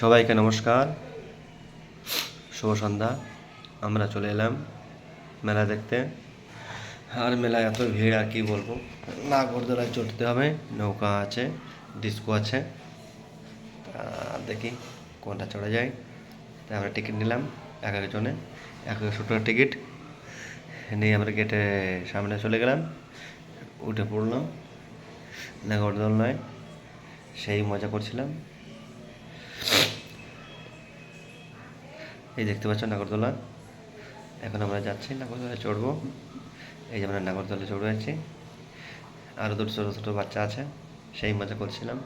সবাইকে নমস্কার, শুভ সন্ধ্যা। আমরা চলে এলাম মেলা দেখতে। আর মেলায় এত ভিড়, আর কি বলবো। নাগরদোলায় চড়তে হবে, নৌকা আছে, ডিস্কো আছে। দেখি কোনটা চড়া যায়। তাই আমরা টিকিট নিলাম, এক একজনে 100 টাকা টিকিট নিয়ে আমরা গেটে সামনে চলে গেলাম, উঠে পড়লাম নাগরদোলনায়। সেই মজা করছিলাম। এই দেখতে পাচ্ছ নাগরদোলা। এখন আমরা যাচ্ছি নাগরদোলায় চড়বো। এই যে আমরা নাগরদোলায় চড়ে যাচ্ছি, আরও দুটো ছোটো ছোটো বাচ্চা আছে, সেই মজা করছিলাম।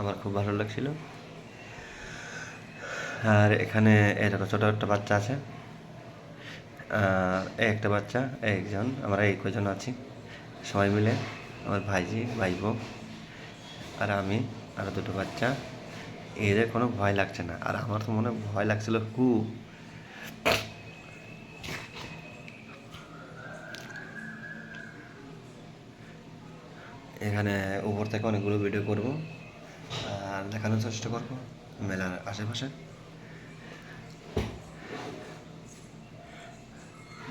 আমার খুব ভালো লাগছিল। আর এখানে এরকম ছোটো একটা বাচ্চা আছে, এই একটা বাচ্চা, একজন, আমরা এই কজন আছি সবাই মিলে। আমার ভাইজি, ভাইবো আর আমি, আরও দুটো বাচ্চা। এদের কোনো ভয় লাগছে না, আর আমার তো মনে ভয় লাগছিল খুব। এখানে উপর থেকে অনেকগুলো ভিডিও করব আর দেখানোর চেষ্টা করবো মেলার আশেপাশে।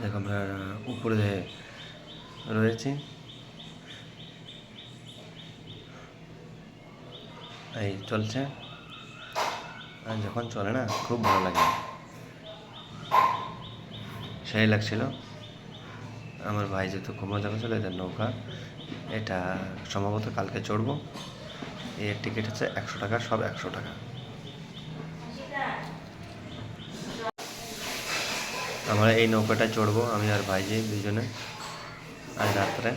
দেখো আমরা উপরে রয়েছি, এই চলছে। আর যখন চলে না, খুব ভালো লাগে, সেই লাগছিল। আমার ভাই যেহেতু খুব মজা করছিল, এদের নৌকা, এটা সম্ভবত কালকে চড়বো। এর টিকিট হচ্ছে 100 টাকা, সব 100 টাকা। আমরা এই নৌকাটায় চড়বো, আমি আর ভাইজি দুজনে। আজ রাত্রে,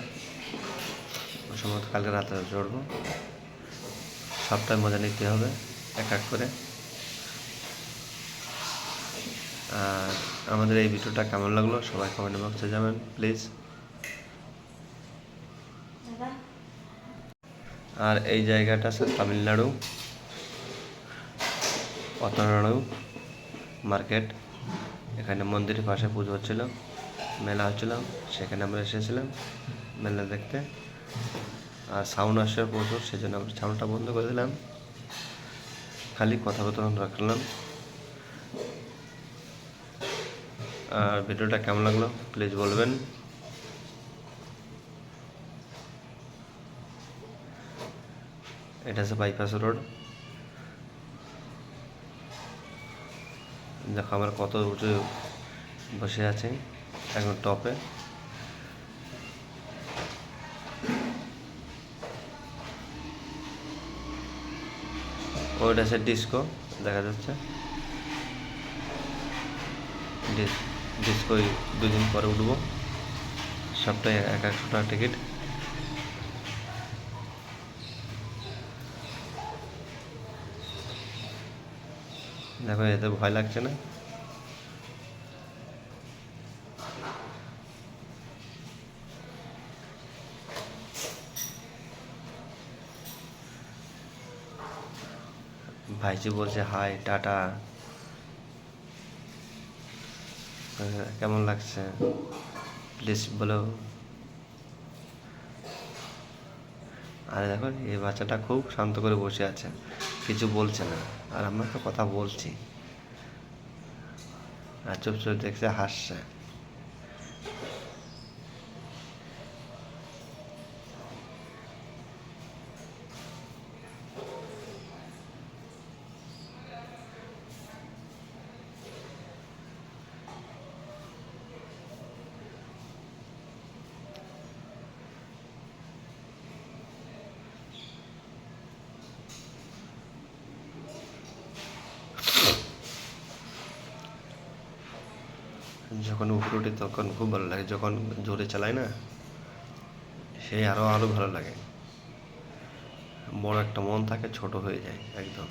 সম্ভবত কালকে রাত্রে চড়বো। সবটাই মজা নিতে হবে এক এক করে। আর আমাদের এই ভিডিওটা কেমন লাগলো সবাই কমেন্ট বক্সে জানাবেন প্লিজ। আর এই জায়গাটা আছে তামিলনাড়ু, অতনাড়ু মার্কেট। এখানে মন্দিরের পাশে পুজো হচ্ছিল, মেলা হচ্ছিল, সেখানে আমরা এসেছিলাম মেলা দেখতে। আর সাউন্ড আসছে প্রচুর, সেই জন্য আমরা সাউন্ডটা বন্ধ করে দিলাম, খালি কথাবার্তা রাখলাম। আর ভিডিওটা কেমন লাগলো প্লিজ বলবেন। এটা হচ্ছে বাইপাস রোড। দেখো আমরা কত উঁচু বসে আছি, একদম টপে। ওইটা আছে ডিস্কো, দেখা যাচ্ছে ডিস্কোয় 2 দিন পরে উঠবো। সবটাই 100 টাকা টিকিট। দেখো এতে ভয় লাগছে না। ভাইজি বলছে হাই টাটা, কেমন লাগছে প্লিজ বলো। আর দেখো এই বাচ্চাটা খুব শান্ত করে বসে আছে, কিছু বলছে না। আর আমরা তো কথা বলছি, আর চুপ চুপ দেখছে, হাসছে। যখন উপরে উঠে তখন খুব ভালো লাগে, যখন জোরে চালায় না, সেই আরও ভালো লাগে। বড় একটা মন থাকে, ছোট হয়ে যায় একদম।